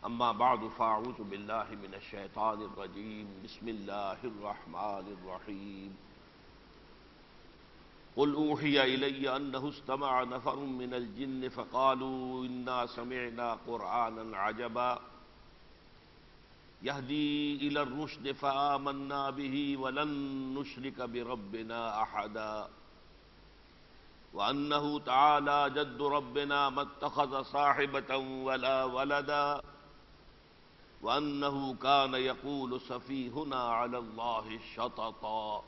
اما بعد فاعوذ باللہ من الشیطان الرجیم بسم اللہ الرحمن الرحیم قل اوحی الی انہ استمع نفر من الجن فقالوا انا سمعنا قرآنا عجبا يهدي الى الرشد فآمنا به ولن نشرك بربنا احدا وانه تعالى جد ربنا ما اتخذ صاحبة ولا ولدا وأنه كان يقول سفيهنا على الله شططا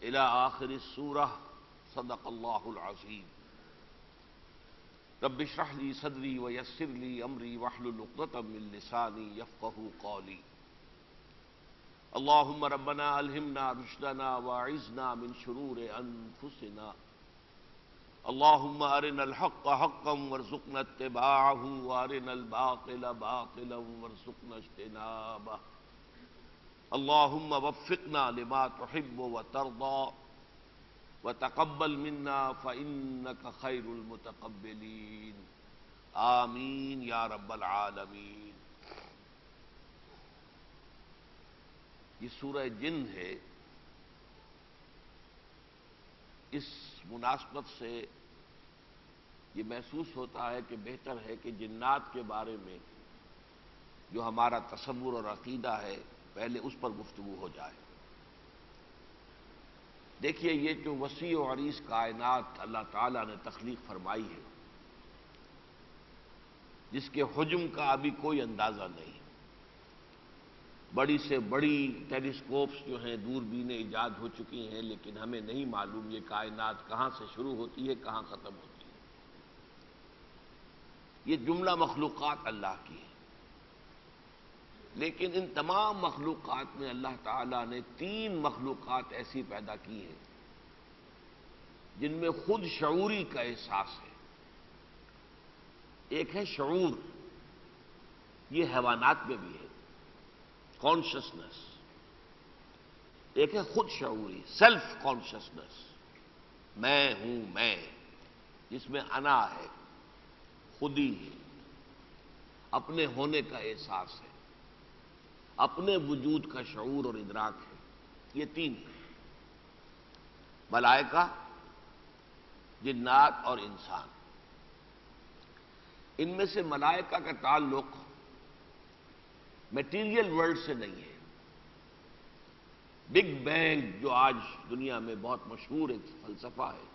إلى آخر السورة. صدق الله العظيم. رب اشرح لي صدري ويسر لي أمري واحلل عقدة من لساني يفقهوا قولي. اللهم ربنا ألهمنا رشدنا واعذنا من شرور أنفسنا. اللهم أرنا الحق حقا وارزقنا اتباعه وأرنا الباطل باطلا وارزقنا اجتنابه. اللهم وفقنا لما تحب وترضى وتقبل منا فإنك خير المتقبلين. آمین یا رب العالمین. یہ سورہ جن ہے. اس مناسبت سے یہ محسوس ہوتا ہے کہ بہتر ہے کہ جنات کے بارے میں جو ہمارا تصور اور عقیدہ ہے پہلے اس پر گفتگو ہو جائے. دیکھیے، یہ جو وسیع و عریض کائنات اللہ تعالیٰ نے تخلیق فرمائی ہے، جس کے حجم کا ابھی کوئی اندازہ نہیں. بڑی سے بڑی ٹیلیسکوپس جو ہیں، دوربینیں ایجاد ہو چکی ہیں، لیکن ہمیں نہیں معلوم یہ کائنات کہاں سے شروع ہوتی ہے، کہاں ختم ہوتی ہے. یہ جملہ مخلوقات اللہ کی ہے، لیکن ان تمام مخلوقات میں اللہ تعالیٰ نے 3 مخلوقات ایسی پیدا کی ہیں جن میں خود شعوری کا احساس ہے. ایک ہے شعور، یہ حیوانات میں بھی ہے، کانشسنس. ایک ہے خود شعوری، سیلف کانشسنس، میں ہوں میں، جس میں انا ہے، خودی ہے، اپنے ہونے کا احساس ہے، اپنے وجود کا شعور اور ادراک ہے. یہ 3 ہیں: ملائکہ، جنات اور انسان. ان میں سے ملائکہ کا تعلق میٹیریل ورلڈ سے نہیں ہے. بگ بینگ جو آج دنیا میں بہت مشہور ایک فلسفہ ہے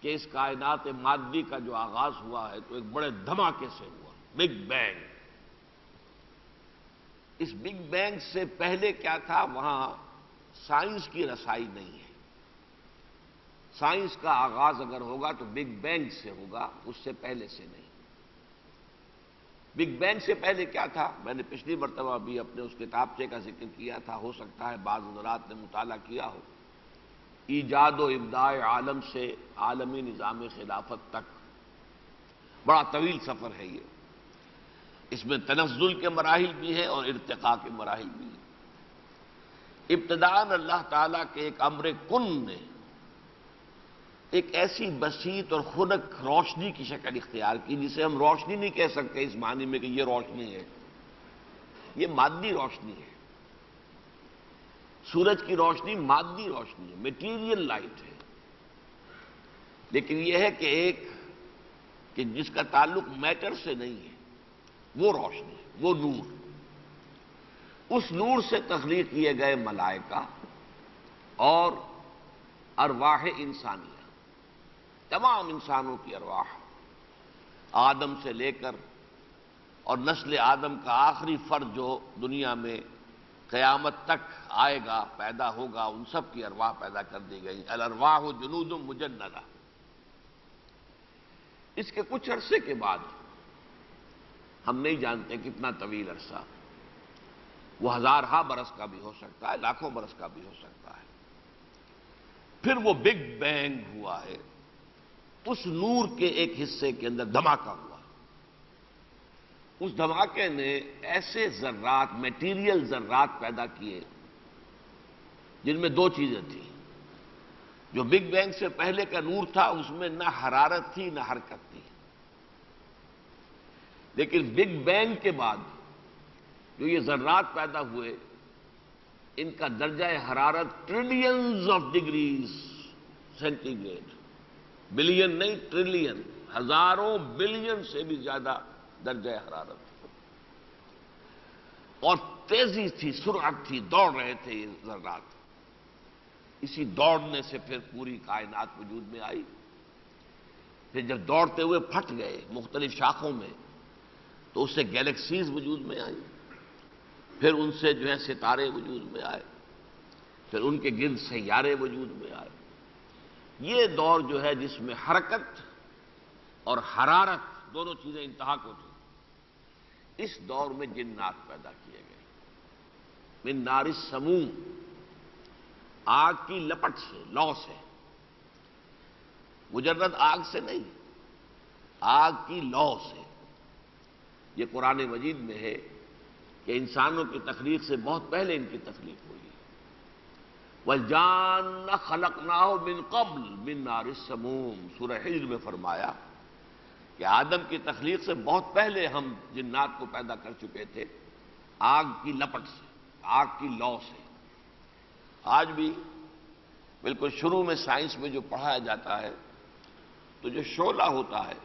کہ اس کائنات مادی کا جو آغاز ہوا ہے تو ایک بڑے دھماکے سے ہوا، بگ بینگ. اس بگ بینگ سے پہلے کیا تھا، وہاں سائنس کی رسائی نہیں ہے. سائنس کا آغاز اگر ہوگا تو بگ بینگ سے ہوگا، اس سے پہلے سے نہیں. بگ بینگ سے پہلے کیا تھا، میں نے پچھلی مرتبہ بھی اپنے اس کتابچے کا ذکر کیا تھا، ہو سکتا ہے بعض حضرات نے مطالعہ کیا ہو. ایجاد و ابداع عالم سے عالمی نظام خلافت تک بڑا طویل سفر ہے یہ. اس میں تنزل کے مراحل بھی ہیں اور ارتقاء کے مراحل بھی ہیں. ابتداءً اللہ تعالیٰ کے ایک امر کن نے ایک ایسی بسیط اور خنک روشنی کی شکل اختیار کی جسے ہم روشنی نہیں کہہ سکتے اس معنی میں کہ یہ روشنی ہے. یہ مادی روشنی ہے. سورج کی روشنی مادی روشنی ہے، میٹیریل لائٹ ہے. لیکن یہ ہے کہ جس کا تعلق میٹر سے نہیں ہے، وہ روشنی، وہ نور. اس نور سے تخلیق کیے گئے ملائکہ اور ارواح انسانیہ، تمام انسانوں کی ارواح، آدم سے لے کر اور نسل آدم کا آخری فرد جو دنیا میں قیامت تک آئے گا، پیدا ہوگا، ان سب کی ارواح پیدا کر دی گئی. الارواح جنود مجندہ. اس کے کچھ عرصے کے بعد، ہم نہیں جانتے کتنا طویل عرصہ، وہ ہزارہا برس کا بھی ہو سکتا ہے، لاکھوں برس کا بھی ہو سکتا ہے، پھر وہ بگ بینگ ہوا ہے. اس نور کے ایک حصے کے اندر دھماکہ ہوا. اس دھماکے نے ایسے ذرات، میٹیریل ذرات پیدا کیے جن میں 2 چیزیں تھیں. جو بگ بینگ سے پہلے کا نور تھا اس میں نہ حرارت تھی نہ حرکت تھی. لیکن بگ بینگ کے بعد جو یہ ذرات پیدا ہوئے، ان کا درجہ حرارت trillions of degrees centigrade, billion نہیں ٹریلین، ہزاروں بلین سے بھی زیادہ درجہ حرارت، اور تیزی تھی، سرعت تھی، دوڑ رہے تھے یہ ذرات۔ اسی دوڑنے سے پھر پوری کائنات وجود میں آئی۔ پھر جب دوڑتے ہوئے پھٹ گئے مختلف شاخوں میں، تو اس سے گیلیکسیز وجود میں آئی، پھر ان سے جو ہے ستارے وجود میں آئے، پھر ان کے گرد سیارے وجود میں آئے۔ یہ دور جو ہے جس میں حرکت اور حرارت دونوں چیزیں انتہا کو تھیں، اس دور میں جنات پیدا کیے گئے۔ من نار السموم، آگ کی لپٹ سے، لو سے، مجرد آگ سے نہیں، آگ کی لو سے۔ یہ قرآن مجید میں ہے کہ انسانوں کی تخلیق سے بہت پہلے ان کی تخلیق ہوئی۔ وَالْجَانَّ خَلَقْنَاهُ مِن قَبْلُ مِن نَارِ السَّمُومِ، سورہ حجر میں فرمایا کہ آدم کی تخلیق سے بہت پہلے ہم جنات کو پیدا کر چکے تھے آگ کی لپٹ سے، آگ کی لو سے۔ آج بھی بالکل شروع میں سائنس میں جو پڑھایا جاتا ہے، تو جو شعلہ ہوتا ہے،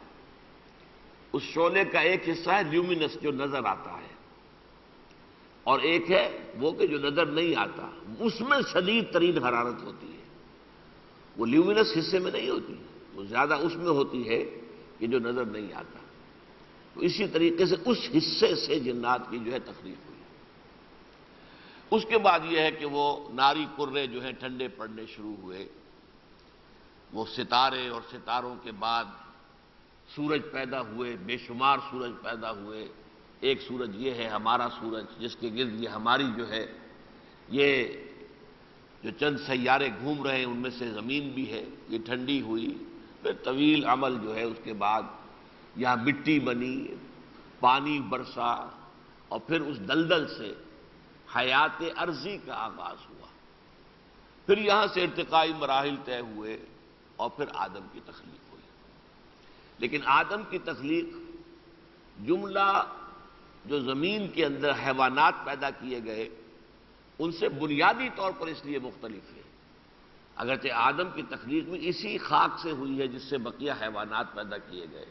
اس شعلے کا ایک حصہ ہے لیومینس جو نظر آتا ہے، اور ایک ہے وہ کہ جو نظر نہیں آتا، اس میں شدید ترین حرارت ہوتی ہے۔ وہ لیومینس حصے میں نہیں ہوتی، وہ زیادہ اس میں ہوتی ہے کہ جو نظر نہیں آتا۔ تو اسی طریقے سے اس حصے سے جنات کی جو ہے تخلیق ہوئی۔ اس کے بعد یہ ہے کہ وہ ناری کرے جو ہیں ٹھنڈے پڑنے شروع ہوئے، وہ ستارے، اور ستاروں کے بعد سورج پیدا ہوئے، بے شمار سورج پیدا ہوئے۔ ایک سورج یہ ہے ہمارا سورج، جس کے گرد یہ ہماری جو ہے یہ جو چند سیارے گھوم رہے ہیں، ان میں سے زمین بھی ہے، یہ ٹھنڈی ہوئی۔ پھر طویل عمل جو ہے اس کے بعد یہاں مٹی بنی، پانی برسا، اور پھر اس دلدل سے حیات ارضی کا آغاز ہوا۔ پھر یہاں سے ارتقائی مراحل طے ہوئے، اور پھر آدم کی تخلیق ہوئی۔ لیکن آدم کی تخلیق جملہ جو زمین کے اندر حیوانات پیدا کیے گئے ان سے بنیادی طور پر اس لیے مختلف ہے۔ اگرچہ آدم کی تخلیق بھی اسی خاک سے ہوئی ہے جس سے بقیہ حیوانات پیدا کیے گئے،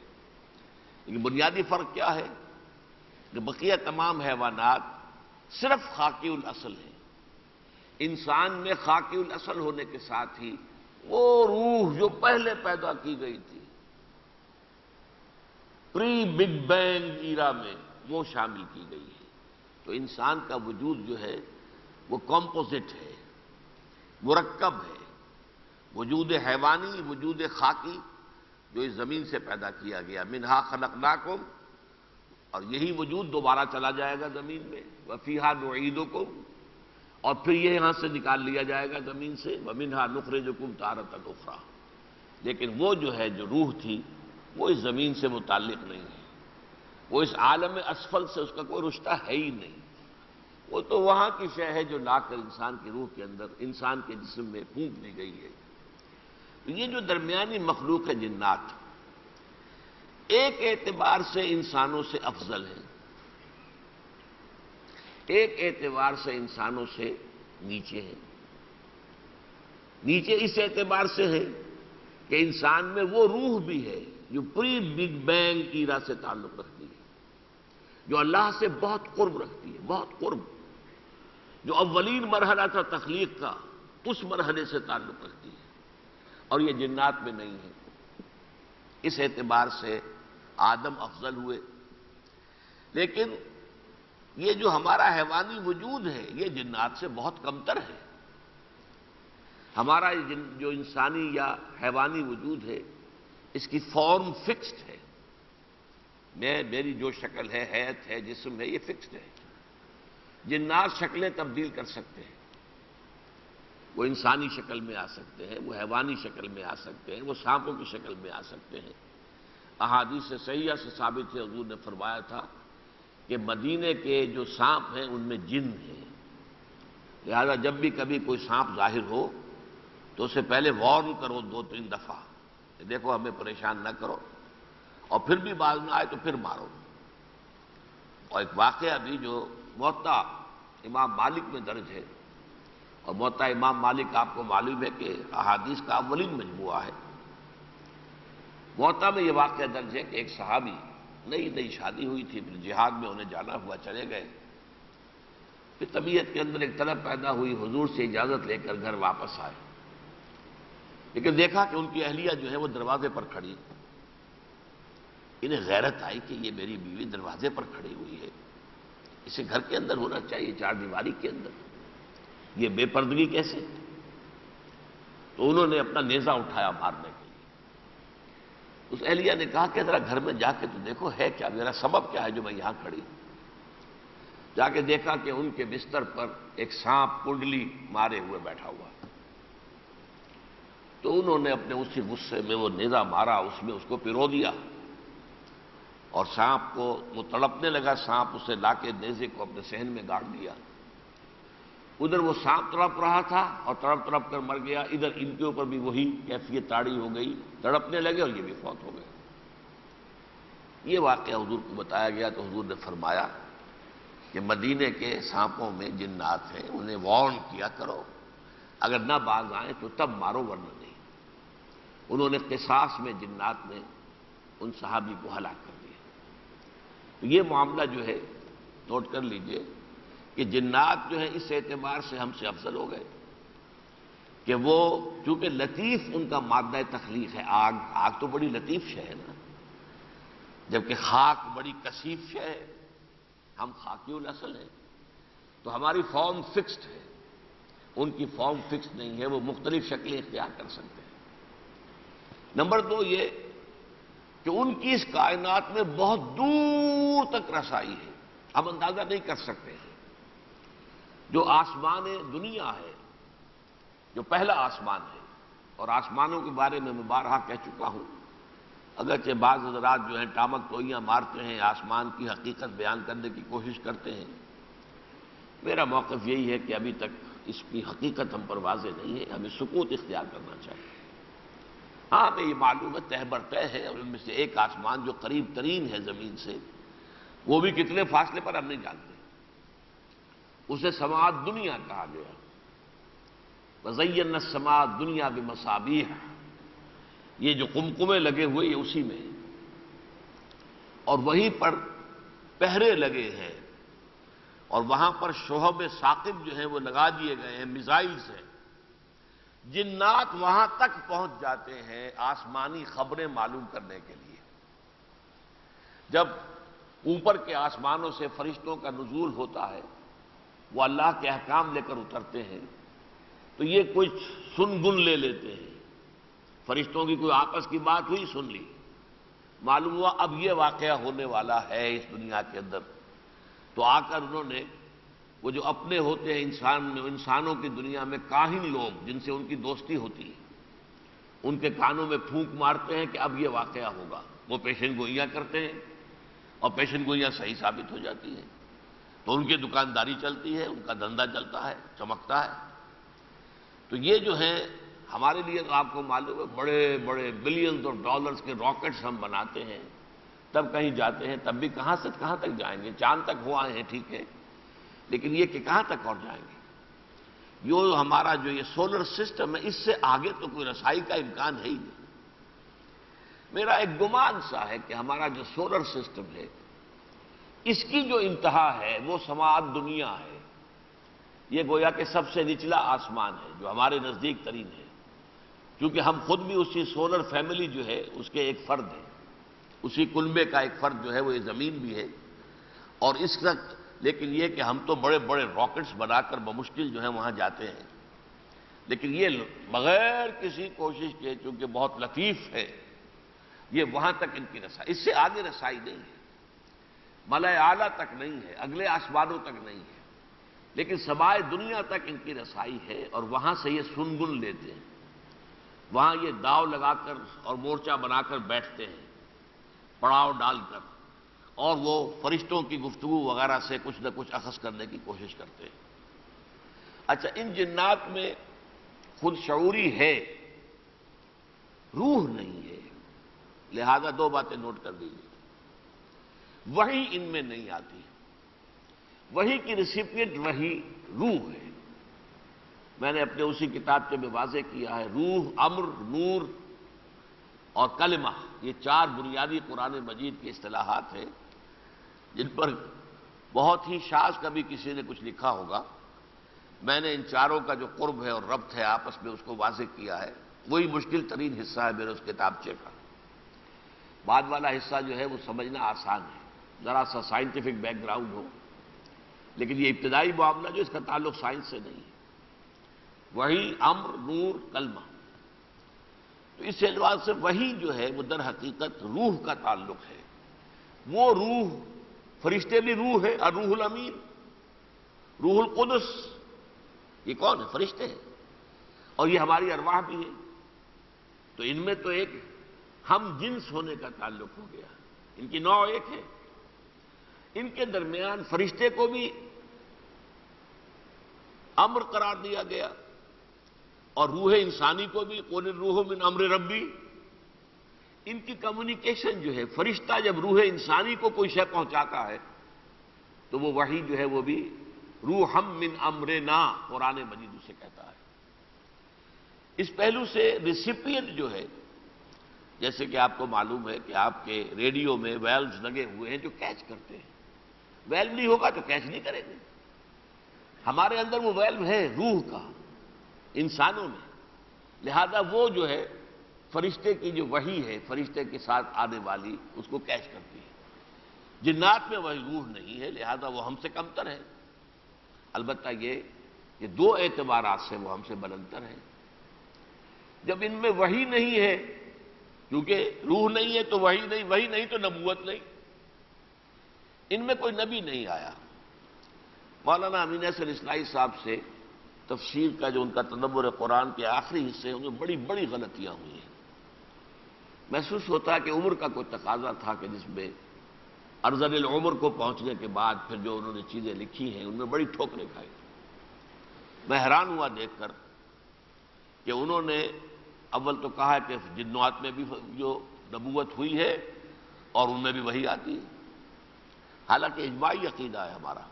لیکن بنیادی فرق کیا ہے کہ بقیہ تمام حیوانات صرف خاکی الاصل ہیں۔ انسان میں خاکی الاصل ہونے کے ساتھ ہی وہ روح جو پہلے پیدا کی گئی تھی پری بگ بینگ ایرا میں، وہ شامل کی گئی ہے۔ تو انسان کا وجود جو ہے وہ کمپوزٹ ہے، مرکب ہے، وجود حیوانی، وجود خاکی جو اس زمین سے پیدا کیا گیا، منہا خلقناکم، اور یہی وجود دوبارہ چلا جائے گا زمین میں، وفیہا نعیدکم، اور پھر یہ یہاں سے نکال لیا جائے گا زمین سے، ومنہا نخرجکم تارۃ اخری۔ لیکن وہ جو ہے جو روح تھی وہ اس زمین سے متعلق نہیں ہے، وہ اس عالم اسفل سے اس کا کوئی رشتہ ہے ہی نہیں، وہ تو وہاں کی شے ہے جو لا کر انسان کی روح کے اندر، انسان کے جسم میں پھونک دی گئی ہے۔ یہ جو درمیانی مخلوق ہے جنات، ایک اعتبار سے انسانوں سے افضل ہے، ایک اعتبار سے انسانوں سے نیچے ہے۔ نیچے اس اعتبار سے ہے کہ انسان میں وہ روح بھی ہے جو پری بگ بینگ ایرا سے تعلق رکھتی ہے، جو اللہ سے بہت قرب رکھتی ہے، بہت قرب، جو اولین مرحلہ تھا تخلیق کا اس مرحلے سے تعلق رکھتی ہے، اور یہ جنات میں نہیں ہے۔ اس اعتبار سے آدم افضل ہوئے، لیکن یہ جو ہمارا حیوانی وجود ہے یہ جنات سے بہت کمتر ہے۔ ہمارا جو انسانی یا حیوانی وجود ہے اس کی فارم فکسڈ ہے، میری جو شکل ہے، حیت ہے، جسم ہے، یہ فکسڈ ہے۔ جنات شکلیں تبدیل کر سکتے ہیں، وہ انسانی شکل میں آ سکتے ہیں، وہ حیوانی شکل میں آ سکتے ہیں، وہ سانپوں کی شکل میں آ سکتے ہیں۔ احادیث صحیحہ سے ثابت ہے، حضور نے فرمایا تھا کہ مدینے کے جو سانپ ہیں ان میں جن ہیں، لہذا جب بھی کبھی کوئی سانپ ظاہر ہو تو اسے پہلے وارن کرو 2-3 دفعہ کہ دیکھو ہمیں پریشان نہ کرو، اور پھر بھی باز نہ آئے تو پھر مارو۔ اور ایک واقعہ بھی جو موطا امام مالک میں درج ہے، اور موطا امام مالک آپ کو معلوم ہے کہ احادیث کا اولین مجموعہ ہے۔ موطا میں یہ واقعہ درج ہے کہ ایک صحابی، نئی نئی شادی ہوئی تھی، پھر جہاد میں انہیں جانا ہوا، چلے گئے، پھر طبیعت کے اندر ایک طلب پیدا ہوئی، حضور سے اجازت لے کر گھر واپس آئے، لیکن دیکھا کہ ان کی اہلیہ جو ہے وہ دروازے پر کھڑی۔ انہیں غیرت آئی کہ یہ میری بیوی دروازے پر کھڑی ہوئی ہے، اسے گھر کے اندر ہونا چاہیے، چار دیواری کے اندر، یہ بے پردگی کیسے؟ تو انہوں نے اپنا نیزہ اٹھایا مارنے کے لیے۔ اس اہلیہ نے کہا کہ ذرا گھر میں جا کے تو دیکھو ہے کیا، میرا سبب کیا ہے جو میں یہاں کھڑی ہوں۔ جا کے دیکھا کہ ان کے بستر پر ایک سانپ کنڈلی مارے ہوئے بیٹھا ہوا۔ تو انہوں نے اپنے اسی غصے میں وہ نیزہ مارا، اس میں اس کو پرو دیا، اور سانپ کو وہ تڑپنے لگا، سانپ اسے لا کے نیزے کو اپنے صحن میں گاڑ دیا۔ ادھر وہ سانپ تڑپ رہا تھا اور تڑپ تڑپ کر مر گیا، ادھر ان کے اوپر بھی وہی کیفیت تاڑی ہو گئی، تڑپنے لگے اور یہ بھی فوت ہو گئے۔ یہ واقعہ حضور کو بتایا گیا تو حضور نے فرمایا کہ مدینے کے سانپوں میں جنات ہیں، انہیں وارن کیا کرو، اگر نہ باز آئیں تو تب مارو ورنہ نہیں۔ انہوں نے قصاص میں جنات نے ان صحابی کو ہلاک کر دیا۔ تو یہ معاملہ جو ہے نوٹ کر لیجئے کہ جنات جو ہیں اس اعتبار سے ہم سے افضل ہو گئے کہ وہ چونکہ لطیف ان کا مادہ تخلیق ہے، آگ تو بڑی لطیف شے ہے نا، جبکہ خاک بڑی کثیف شے ہے، ہم خاکی الاصل ہیں، تو ہماری فارم فکسڈ ہے، ان کی فارم فکسڈ نہیں ہے، وہ مختلف شکلیں اختیار کر سکتے ہیں۔ نمبر 2 یہ کہ ان کی اس کائنات میں بہت دور تک رسائی ہے، ہم اندازہ نہیں کر سکتے ہیں۔ جو آسمان دنیا ہے، جو پہلا آسمان ہے، اور آسمانوں کے بارے میں بارہا کہہ چکا ہوں، اگرچہ بعض حضرات جو ہیں ٹامک ٹوئیاں مارتے ہیں، آسمان کی حقیقت بیان کرنے کی کوشش کرتے ہیں، میرا موقف یہی ہے کہ ابھی تک اس کی حقیقت ہم پر واضح نہیں ہے، ہمیں سکوت اختیار کرنا چاہیے۔ ہاں ہمیں یہ معلوم ہے تہ بر تہ ہے، اور ان میں سے ایک آسمان جو قریب ترین ہے زمین سے، وہ بھی کتنے فاصلے پر ہم نہیں جانتے، اسے سماعت دنیا کہا گیا۔ وَزَيَّنَّا السَّمَاءَ الدُّنْيَا بِمَصَابِيحَ، یہ جو قمقمے لگے ہوئے یہ اسی میں ہیں، اور وہیں پر پہرے لگے ہیں، اور وہاں پر شہب ثاقب جو ہیں وہ لگا دیے گئے ہیں، میزائل سے۔ جنات وہاں تک پہنچ جاتے ہیں آسمانی خبریں معلوم کرنے کے لیے۔ جب اوپر کے آسمانوں سے فرشتوں کا نزول ہوتا ہے، وہ اللہ کے احکام لے کر اترتے ہیں، تو یہ کچھ سن گن لے لیتے ہیں، فرشتوں کی کوئی آپس کی بات ہوئی، سن لی، معلوم ہوا اب یہ واقعہ ہونے والا ہے اس دنیا کے اندر، تو آ کر انہوں نے وہ جو اپنے ہوتے ہیں انسانوں کی دنیا میں کاہن لوگ جن سے ان کی دوستی ہوتی ہے، ان کے کانوں میں پھونک مارتے ہیں کہ اب یہ واقعہ ہوگا، وہ پیشن گوئیاں کرتے ہیں، اور پیشن گوئیاں صحیح ثابت ہو جاتی ہیں، تو ان کی دکانداری چلتی ہے، ان کا دھندا چلتا ہے، چمکتا ہے۔ تو یہ جو ہیں ہمارے لیے تو آپ کو معلوم ہے بڑے بڑے بلینز آف ڈالرز کے راکٹس ہم بناتے ہیں، تب کہیں جاتے ہیں، تب بھی کہاں سے کہاں تک جائیں گے، چاند تک ہو آئے ہیں ٹھیک ہے، لیکن یہ کہ کہاں تک اور جائیں گے؟ یہ ہمارا جو یہ سولر سسٹم ہے، اس سے آگے تو کوئی رسائی کا امکان ہے ہی نہیں۔ میرا ایک گمان سا ہے کہ ہمارا جو سولر سسٹم ہے، اس کی جو انتہا ہے وہ سماعت دنیا ہے، یہ گویا کہ سب سے نچلا آسمان ہے جو ہمارے نزدیک ترین ہے، کیونکہ ہم خود بھی اسی سولر فیملی جو ہے اس کے ایک فرد ہیں، اسی کنبے کا ایک فرد جو ہے وہ یہ زمین بھی ہے، اور اس کا لیکن یہ کہ ہم تو بڑے بڑے راکٹس بنا کر بمشکل جو ہے وہاں جاتے ہیں، لیکن یہ بغیر کسی کوشش کے چونکہ بہت لطیف ہے، یہ وہاں تک ان کی رسائی، اس سے آگے رسائی نہیں ہے، ملائے اعلیٰ تک نہیں ہے، اگلے آسمانوں تک نہیں ہے، لیکن سمائے دنیا تک ان کی رسائی ہے، اور وہاں سے یہ سنگن لیتے ہیں، وہاں یہ داؤ لگا کر اور مورچہ بنا کر بیٹھتے ہیں، پڑاؤ ڈال کر، اور وہ فرشتوں کی گفتگو وغیرہ سے کچھ نہ کچھ اخذ کرنے کی کوشش کرتے ہیں۔ اچھا، ان جنات میں خود شعوری ہے، روح نہیں ہے، لہذا 2 باتیں نوٹ کر دیجیے۔ وحی ان میں نہیں آتی، وحی کی ریسیپینٹ وہی روح ہے. میں نے اپنے اسی کتاب میں واضح کیا ہے، روح، امر، نور اور کلمہ، یہ چار بنیادی قرآن مجید کی اصطلاحات ہیں جن پر بہت ہی شاذ کبھی کسی نے کچھ لکھا ہوگا. میں نے ان چاروں کا جو قرب ہے اور ربط ہے آپس میں اس کو واضح کیا ہے. وہی مشکل ترین حصہ ہے میرے اس کتابچے کا. بعد والا حصہ جو ہے وہ سمجھنا آسان ہے، ذرا سا سائنٹیفک بیک گراؤنڈ ہو، لیکن یہ ابتدائی معاملہ جو اس کا تعلق سائنس سے نہیں ہے. وہی، امر، نور، کلمہ. تو اس اعتبار سے وہی جو ہے وہ در حقیقت روح کا تعلق ہے. وہ روح، فرشتے بھی روح ہے، اور روح الامین، روح القدس، یہ کون ہے؟ فرشتے ہیں. اور یہ ہماری ارواح بھی ہے. تو ان میں تو ایک ہم جنس ہونے کا تعلق ہو گیا. ان کی نوع ایک ہے. ان کے درمیان فرشتے کو بھی امر قرار دیا گیا اور روح انسانی کو بھی قل الروح من امر ربی. ان کی کمیونیکیشن جو ہے، فرشتہ جب روح انسانی کو کوئی شے پہنچاتا ہے تو وہ وحی جو ہے وہ بھی روحم من امرنا، قرآن مجید اسے کہتا ہے. اس پہلو سے ریسیپینٹ جو ہے، جیسے کہ آپ کو معلوم ہے کہ آپ کے ریڈیو میں ویلز لگے ہوئے ہیں جو کیچ کرتے ہیں. ویلو نہیں ہوگا تو کیچ نہیں کریں گے. ہمارے اندر وہ ویلو ہے روح کا انسانوں میں، لہذا وہ جو ہے فرشتے کی جو وحی ہے، فرشتے کے ساتھ آنے والی، اس کو کیچ کرتی ہے. جنات میں وہی روح نہیں ہے، لہذا وہ ہم سے کمتر ہے. البتہ یہ دو اعتبارات سے وہ ہم سے بلندتر ہے. جب ان میں وحی نہیں ہے، کیونکہ روح نہیں ہے تو وحی نہیں، وحی نہیں تو نبوت نہیں. ان میں کوئی نبی نہیں آیا. مولانا امین احسن اصلاحی صاحب سے تفسیر کا جو ان کا تدبر قرآن کے آخری حصے ان میں بڑی بڑی غلطیاں ہوئی ہیں. محسوس ہوتا ہے کہ عمر کا کوئی تقاضا تھا کہ جس میں ارذل العمر کو پہنچنے کے بعد پھر جو انہوں نے چیزیں لکھی ہیں ان میں بڑی ٹھوکریں کھائی. میں حیران ہوا دیکھ کر کہ انہوں نے اول تو کہا کہ جنات میں بھی جو نبوت ہوئی ہے اور ان میں بھی وحی آتی ہے، حالانکہ اجماعی عقیدہ ہے ہمارا.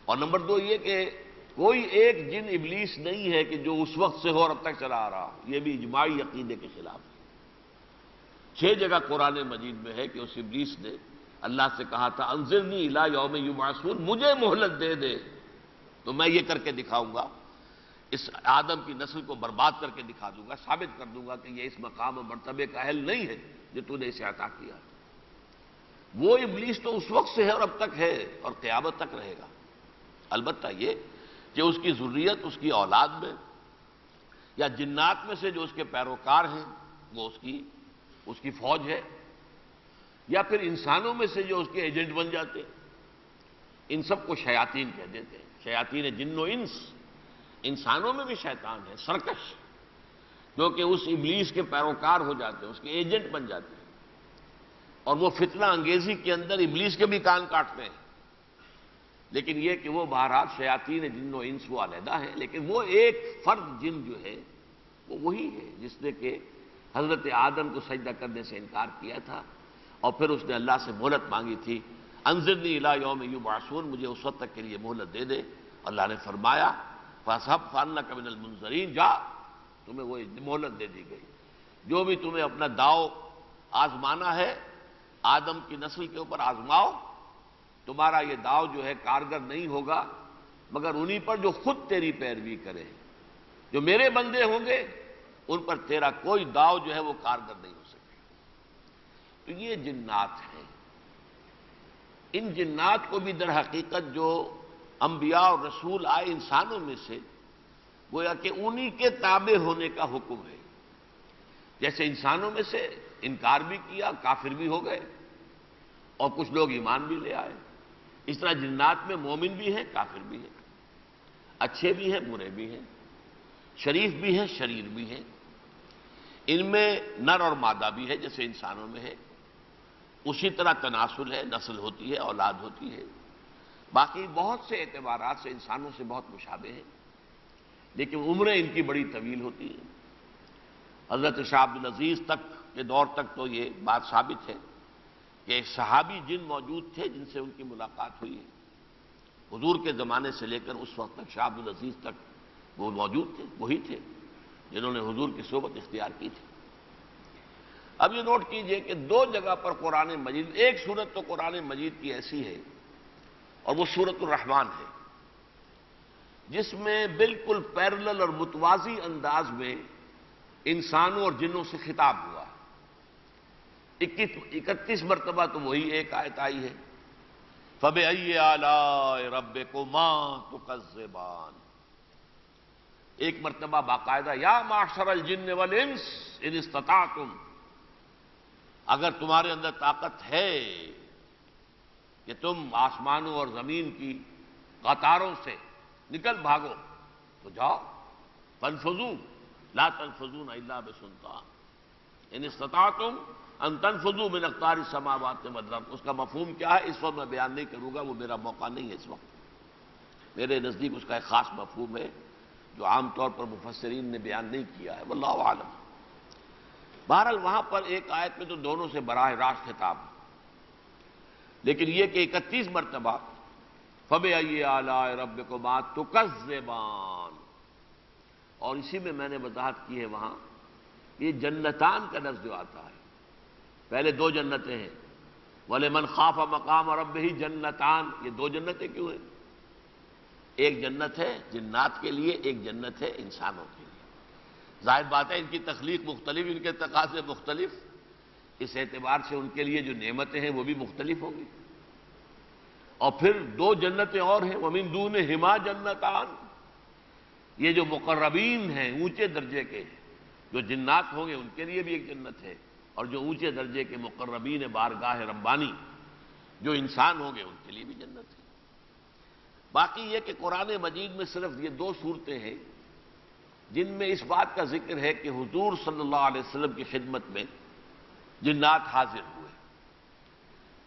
اور نمبر دو یہ کہ کوئی ایک جن ابلیس نہیں ہے کہ جو اس وقت سے ہو اور اب تک چلا آ رہا، یہ بھی اجماعی عقیدے کے خلاف ہے. 6 جگہ قرآن مجید میں ہے کہ اس ابلیس نے اللہ سے کہا تھا انظرنی الی یوم یبعثون، مجھے مہلت دے دے تو میں یہ کر کے دکھاؤں گا، اس آدم کی نسل کو برباد کر کے دکھا دوں گا، ثابت کر دوں گا کہ یہ اس مقام و مرتبے کا اہل نہیں ہے جو تو نے اسے عطا کیا. وہ ابلیس تو اس وقت سے ہے اور اب تک ہے اور قیامت تک رہے گا. البتہ یہ کہ اس کی ذریت، اس کی اولاد میں یا جنات میں سے جو اس کے پیروکار ہیں وہ اس کی فوج ہے، یا پھر انسانوں میں سے جو اس کے ایجنٹ بن جاتے ہیں، ان سب کو شیاطین کہہ دیتے ہیں. شیاطین جن و انس، انسانوں میں بھی شیطان ہے سرکش، جو کہ اس ابلیس کے پیروکار ہو جاتے ہیں، اس کے ایجنٹ بن جاتے ہیں، اور وہ فتنہ انگیزی کے اندر ابلیس کے بھی کان کاٹتے ہیں. لیکن یہ کہ وہ بہرحال شیاطین جن و انس وہ علیحدہ ہے، لیکن وہ ایک فرد جن جو ہے وہ وہی ہے جس نے کہ حضرت آدم کو سجدہ کرنے سے انکار کیا تھا اور پھر اس نے اللہ سے مہلت مانگی تھی انظرنی الی یوم یبعثون، مجھے اس وقت تک کے لیے مہلت دے دے. اللہ نے فرمایا فاصحب فانک من المنظرین، جا تمہیں وہ مہلت دے دی گئی. جو بھی تمہیں اپنا داؤ آزمانا ہے آدم کی نسل کے اوپر آزماؤ. تمہارا یہ داؤ جو ہے کارگر نہیں ہوگا مگر انہی پر جو خود تیری پیروی کرے. جو میرے بندے ہوں گے ان پر تیرا کوئی داؤ جو ہے وہ کارگر نہیں ہو سکے. تو یہ جنات ہیں. ان جنات کو بھی در حقیقت جو انبیاء اور رسول آئے انسانوں میں سے، گویا کہ انہی کے تابع ہونے کا حکم ہے. جیسے انسانوں میں سے انکار بھی کیا، کافر بھی ہو گئے اور کچھ لوگ ایمان بھی لے آئے، اس طرح جنات میں مومن بھی ہیں، کافر بھی ہیں، اچھے بھی ہیں، برے بھی ہیں، شریف بھی ہیں، شریر بھی ہیں. ان میں نر اور مادہ بھی ہے جیسے انسانوں میں ہے، اسی طرح تناسل ہے، نسل ہوتی ہے، اولاد ہوتی ہے. باقی بہت سے اعتبارات سے انسانوں سے بہت مشابہ ہیں، لیکن عمریں ان کی بڑی طویل ہوتی ہیں. حضرت شاہ عبد العزیز تک کے دور تک تو یہ بات ثابت ہے کہ ایک صحابی جن موجود تھے جن سے ان کی ملاقات ہوئی ہے. حضور کے زمانے سے لے کر اس وقت تک شاہ عبد العزیز تک وہ موجود تھے، وہی تھے جنہوں نے حضور کی صحبت اختیار کی تھی۔ اب یہ نوٹ کیجئے کہ دو جگہ پر قرآن مجید، ایک سورت تو قرآن مجید کی ایسی ہے اور وہ سورۃ الرحمن ہے، جس میں بالکل پیرلل اور متوازی انداز میں انسانوں اور جنوں سے خطاب ہوا۔ 31 مرتبہ تو وہی ایک آیت آئی ہے، فَبِأَيِّ آلَاءِ رَبِّكُمَا تُكَذِّبَانِ۔ ایک مرتبہ باقاعدہ یا معشر الجن والانس ان استطعتم، اگر تمہارے اندر طاقت ہے کہ تم آسمانوں اور زمین کی قطاروں سے نکل بھاگو تو جاؤ، فانفذوا لا تنفذون الا بسلطان، ان استطعتم ان تنفذوا من اقطار السماوات والارض۔ اس کا مفہوم کیا ہے اس وقت میں بیان نہیں کروں گا، وہ میرا موقع نہیں ہے اس وقت۔ میرے نزدیک اس کا ایک خاص مفہوم ہے جو عام طور پر مفسرین نے بیان نہیں کیا ہے، واللہ اعلم۔ بہرحال وہاں پر ایک آیت میں تو دونوں سے براہ راست خطاب، لیکن یہ کہ 31 مرتبہ فَبِأَيِّ آلَاءِ رَبِّكُمَا تُكَذِّبَانِ، اور اسی میں نے وضاحت کی ہے وہاں یہ جنتان کا لفظ جو آتا ہے، پہلے دو جنتیں ہیں، وَلِمَنْ خَافَ مَقَامَ رَبِّهِ جنتان، یہ دو جنتیں کیوں ہیں؟ ایک جنت ہے جنات کے لیے، ایک جنت ہے انسانوں کے لیے۔ ظاہر بات ہے ان کی تخلیق مختلف، ان کے تقاضے مختلف، اس اعتبار سے ان کے لیے جو نعمتیں ہیں وہ بھی مختلف ہوں گی۔ اور پھر دو جنتیں اور ہیں، وَمِن دُونِهِمَا جنتان، یہ جو مقربین ہیں اونچے درجے کے جو جنات ہوں گے ان کے لیے بھی ایک جنت ہے، اور جو اونچے درجے کے مقربین بارگاہ ربانی جو انسان ہوں گے ان کے لیے بھی جنت ہے۔ باقی یہ کہ قرآن مجید میں صرف یہ دو صورتیں ہیں جن میں اس بات کا ذکر ہے کہ حضور صلی اللہ علیہ وسلم کی خدمت میں جنات حاضر ہوئے۔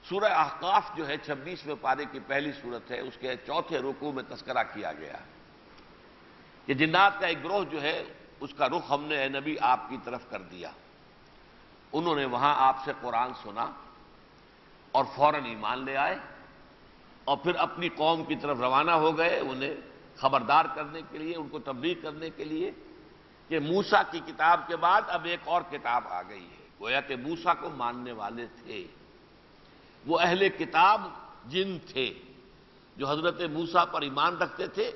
سورہ احقاف جو ہے 26ویں پارے کی پہلی صورت ہے، اس کے چوتھے رکوع میں تذکرہ کیا گیا ہے کہ جنات کا ایک گروہ جو ہے اس کا رخ ہم نے اے نبی آپ کی طرف کر دیا، انہوں نے وہاں آپ سے قرآن سنا اور فوراً ایمان لے آئے، اور پھر اپنی قوم کی طرف روانہ ہو گئے انہیں خبردار کرنے کے لیے، ان کو تبلیغ کرنے کے لیے کہ موسیٰ کی کتاب کے بعد اب ایک اور کتاب آ گئی ہے۔ گویا کہ موسیٰ کو ماننے والے تھے، وہ اہل کتاب جن تھے جو حضرت موسیٰ پر ایمان رکھتے تھے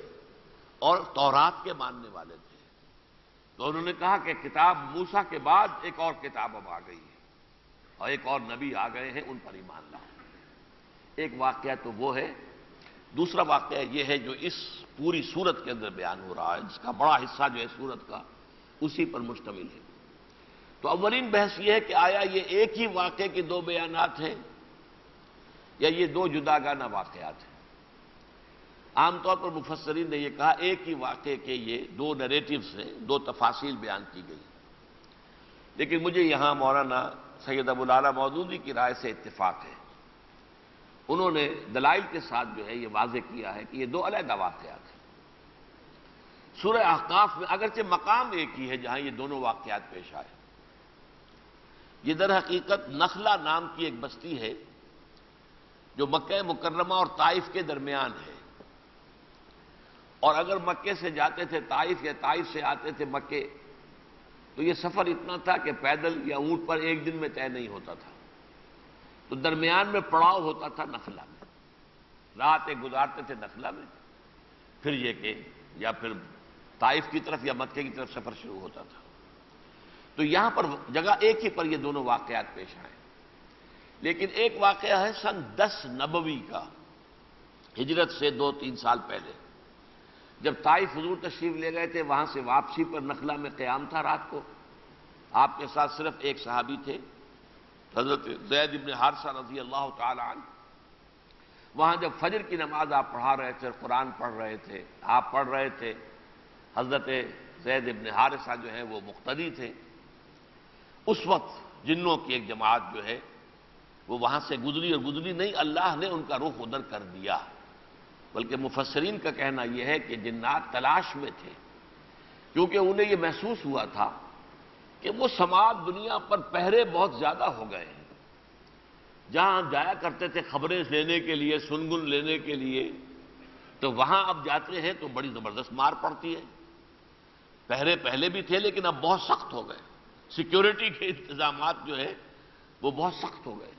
اور تورات کے ماننے والے تھے، تو انہوں نے کہا کہ کتاب موسیٰ کے بعد ایک اور کتاب اب آ گئی ہے اور ایک اور نبی آ گئے ہیں، ان پر ایمان لاؤ۔ ایک واقعہ تو وہ ہے، دوسرا واقعہ یہ ہے جو اس پوری سورت کے اندر بیان ہو رہا ہے، جس کا بڑا حصہ جو ہے سورت کا اسی پر مشتمل ہے۔ تو اولین بحث یہ ہے کہ آیا یہ ایک ہی واقعے کے دو بیانات ہیں یا یہ دو جداگانہ واقعات ہیں؟ عام طور پر مفسرین نے یہ کہا ایک ہی واقعے کے یہ دو نیریٹیوز ہیں، دو تفاصیل بیان کی گئی، لیکن مجھے یہاں مولانا سید ابو الاعلیٰ مودودی کی رائے سے اتفاق ہے۔ انہوں نے دلائل کے ساتھ جو ہے یہ واضح کیا ہے کہ یہ دو علیحدہ واقعات ہیں۔ سورہ احقاف میں اگرچہ مقام ایک ہی ہے جہاں یہ دونوں واقعات پیش آئے، یہ در حقیقت نخلا نام کی ایک بستی ہے جو مکہ مکرمہ اور طائف کے درمیان ہے، اور اگر مکے سے جاتے تھے طائف یا طائف سے آتے تھے مکے تو یہ سفر اتنا تھا کہ پیدل یا اونٹ پر ایک دن میں طے نہیں ہوتا تھا، تو درمیان میں پڑاؤ ہوتا تھا نخلا میں، راتیں گزارتے تھے نخلا میں، پھر یہ کہ یا پھر طائف کی طرف یا مکے کی طرف سفر شروع ہوتا تھا۔ تو یہاں پر جگہ ایک ہی پر یہ دونوں واقعات پیش آئے، لیکن ایک واقعہ ہے سن 10 نبوی کا، ہجرت سے 2-3 سال پہلے، جب طائف حضور تشریف لے گئے تھے، وہاں سے واپسی پر نخلا میں قیام تھا رات کو، آپ کے ساتھ صرف ایک صحابی تھے حضرت زید بن حارثہ رضی اللہ تعالی عنہ۔ وہاں جب فجر کی نماز آپ پڑھا رہے تھے، قرآن پڑھ رہے تھے، آپ پڑھ رہے تھے، حضرت زید بن حارثہ جو ہے وہ مقتدی تھے، اس وقت جنوں کی ایک جماعت جو ہے وہ وہاں سے گزری، اور گزری نہیں، اللہ نے ان کا رخ ادھر کر دیا۔ بلکہ مفسرین کا کہنا یہ ہے کہ جنات تلاش میں تھے، کیونکہ انہیں یہ محسوس ہوا تھا کہ وہ سماعت دنیا پر پہرے بہت زیادہ ہو گئے ہیں، جہاں جایا کرتے تھے خبریں لینے کے لیے، سنگن لینے کے لیے، تو وہاں اب جاتے ہیں تو بڑی زبردست مار پڑتی ہے. پہلے بھی تھے لیکن اب بہت سخت ہو گئے. سیکیورٹی کے انتظامات جو ہے وہ بہت سخت ہو گئے.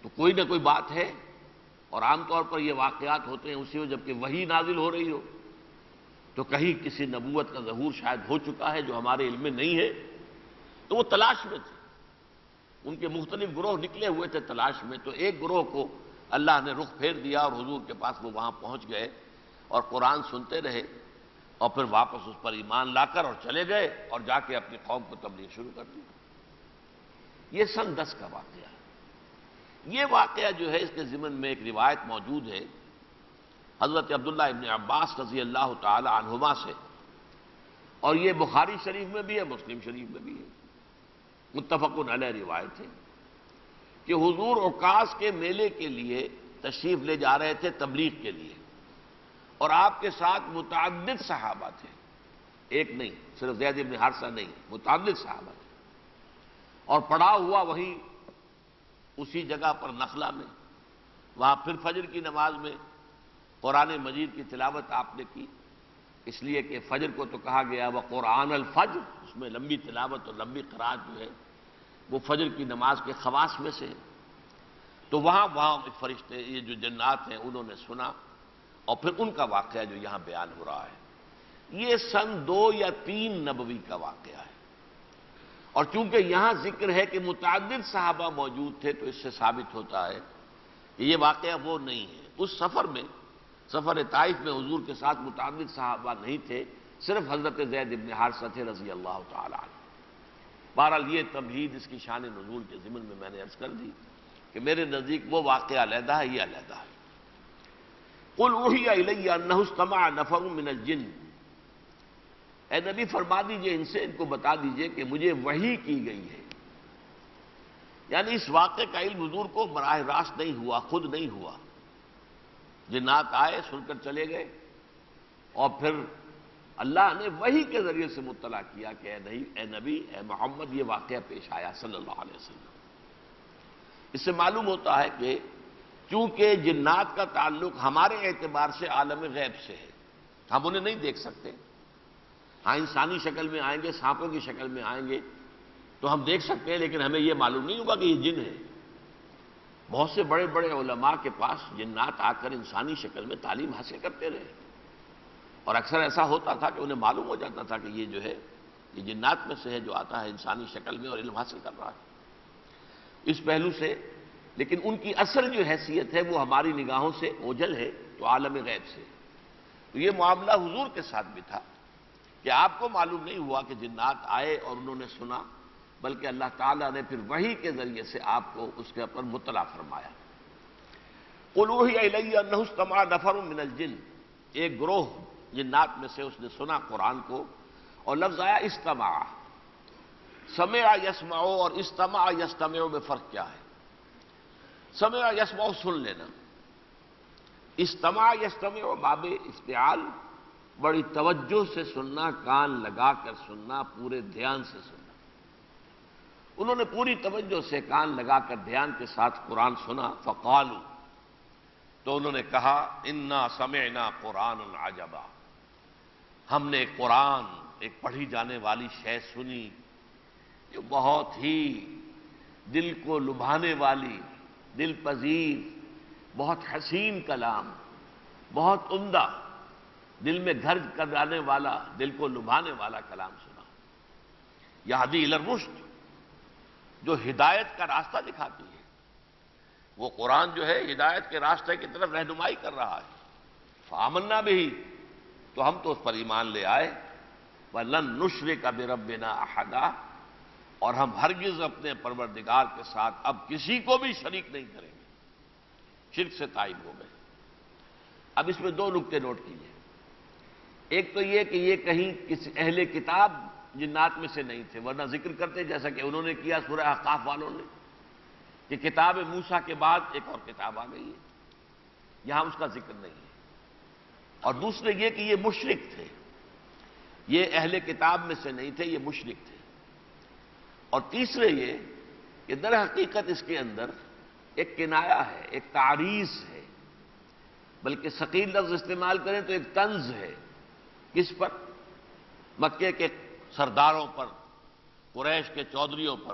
تو کوئی نہ کوئی بات ہے، اور عام طور پر یہ واقعات ہوتے ہیں اسی وقت جبکہ وحی نازل ہو رہی ہو، تو کہیں کسی نبوت کا ظہور شاید ہو چکا ہے جو ہمارے علم میں نہیں ہے. تو وہ تلاش میں تھے، ان کے مختلف گروہ نکلے ہوئے تھے تلاش میں. تو ایک گروہ کو اللہ نے رخ پھیر دیا اور حضور کے پاس وہ وہاں پہنچ گئے اور قرآن سنتے رہے، اور پھر واپس اس پر ایمان لا کر اور چلے گئے اور جا کے اپنی قوم کو تبلیغ شروع کر دی. یہ سن 10 کا واقعہ ہے. یہ واقعہ جو ہے اس کے ضمن میں ایک روایت موجود ہے حضرت عبداللہ ابن عباس رضی اللہ تعالی عنہما سے، اور یہ بخاری شریف میں بھی ہے، مسلم شریف میں بھی ہے، متفق علیہ روایت ہے کہ حضور عکاظ کے میلے کے لیے تشریف لے جا رہے تھے تبلیغ کے لیے، اور آپ کے ساتھ متعدد صحابہ تھے، ایک نہیں، صرف زید بن حارثہ نہیں، متعدد صحابہ تھے. اور پڑا ہوا وہیں اسی جگہ پر نخلا میں، وہاں پھر فجر کی نماز میں قرآن مجید کی تلاوت آپ نے کی، اس لیے کہ فجر کو تو کہا گیا وقرآن الفجر، اس میں لمبی تلاوت اور لمبی قرات جو ہے وہ فجر کی نماز کے خواص میں سے ہے. تو وہاں فرشتے، یہ جو جنات ہیں، انہوں نے سنا، اور پھر ان کا واقعہ جو یہاں بیان ہو رہا ہے یہ سن 2 یا 3 نبوی کا واقعہ ہے. اور چونکہ یہاں ذکر ہے کہ متعدد صحابہ موجود تھے تو اس سے ثابت ہوتا ہے کہ یہ واقعہ وہ نہیں ہے. اس سفر میں، سفر طائف میں حضور کے ساتھ متعدد صحابہ نہیں تھے، صرف حضرت زید بن حارثہ تھے رضی اللہ تعالی عنہ. بہرحال یہ تمہید اس کی شان نزول کے ضمن میں نے عرض کر دی کہ میرے نزدیک وہ واقعہ علیحدہ ہے، یہ علیحدہ ہے. قل اوحی الی انہ استمع نفر من الجن، اے نبی فرما دیجئے ان سے، ان کو بتا دیجئے کہ مجھے وحی کی گئی ہے. یعنی اس واقعے کا علم حضور کو براہ راست نہیں ہوا، خود نہیں ہوا. جنات آئے، سن کر چلے گئے، اور پھر اللہ نے وحی کے ذریعے سے مطلع کیا کہ اے نبی، اے محمد، یہ واقعہ پیش آیا صلی اللہ علیہ وسلم. اس سے معلوم ہوتا ہے کہ چونکہ جنات کا تعلق ہمارے اعتبار سے عالم غیب سے ہے، ہم انہیں نہیں دیکھ سکتے. ہاں انسانی شکل میں آئیں گے، سانپوں کی شکل میں آئیں گے تو ہم دیکھ سکتے ہیں، لیکن ہمیں یہ معلوم نہیں ہوگا کہ یہ جن ہے. بہت سے بڑے بڑے علماء کے پاس جنات آ کر انسانی شکل میں تعلیم حاصل کرتے رہے، اور اکثر ایسا ہوتا تھا کہ انہیں معلوم ہو جاتا تھا کہ یہ جو ہے یہ جنات میں سے ہے جو آتا ہے انسانی شکل میں اور علم حاصل کر رہا ہے. اس پہلو سے لیکن ان کی اصل جو حیثیت ہے وہ ہماری نگاہوں سے اوجھل ہے، تو عالم غیب سے. تو یہ معاملہ حضور کے ساتھ بھی تھا کہ آپ کو معلوم نہیں ہوا کہ جنات آئے اور انہوں نے سنا، بلکہ اللہ تعالیٰ نے پھر وحی کے ذریعے سے آپ کو اس کے اوپر مطلع فرمایا. قل اوحی الی انہ استمع نفر من الجن، ایک گروہ جنات میں سے اس نے سنا قرآن کو. اور لفظ آیا استمع، سمع یسمع اور استمع یستمع میں فرق کیا ہے؟ سمع یسمع سن لینا، استمع یستمع باب افتعال، بڑی توجہ سے سننا، کان لگا کر سننا، پورے دھیان سے سننا. انہوں نے پوری توجہ سے کان لگا کر دھیان کے ساتھ قرآن سنا. فقالوا، تو انہوں نے کہا انا سمعنا قرآن عجبا، ہم نے ایک قرآن، ایک پڑھی جانے والی شے سنی جو بہت ہی دل کو لبھانے والی، دل پذیر، بہت حسین کلام، بہت عمدہ، دل میں گھر کرانے والا، دل کو لبھانے والا کلام سنا. یہدی الی الرشد، جو ہدایت کا راستہ دکھاتی ہے. وہ قرآن جو ہے ہدایت کے راستے کی طرف رہنمائی کر رہا ہے. فآمنا بہ، تو ہم تو اس پر ایمان لے آئے. وَلَن نُشْرِكَ بِرَبِّنَا أَحَدًا، اور ہم ہرگز اپنے پروردگار کے ساتھ اب کسی کو بھی شریک نہیں کریں گے. شرک سے تائب ہو گئے. اب اس میں 2 نکتے نوٹ کیجیے. ایک تو یہ کہ یہ کہیں کسی اہل کتاب جنات میں سے نہیں تھے، ورنہ ذکر کرتے جیسا کہ انہوں نے کیا سورہ احقاف والوں نے کہ کتاب موسیٰ کے بعد ایک اور کتاب آ گئی ہے. یہاں اس کا ذکر نہیں ہے. اور دوسرے یہ کہ یہ مشرک تھے، یہ اہل کتاب میں سے نہیں تھے، یہ مشرک تھے. اور تیسرے یہ کہ در حقیقت اس کے اندر ایک کنایہ ہے، ایک تعریض ہے. بلکہ ثقیل لفظ استعمال کریں تو ایک طنز ہے. کس پر؟ مکے کے سرداروں پر، قریش کے چودھریوں پر.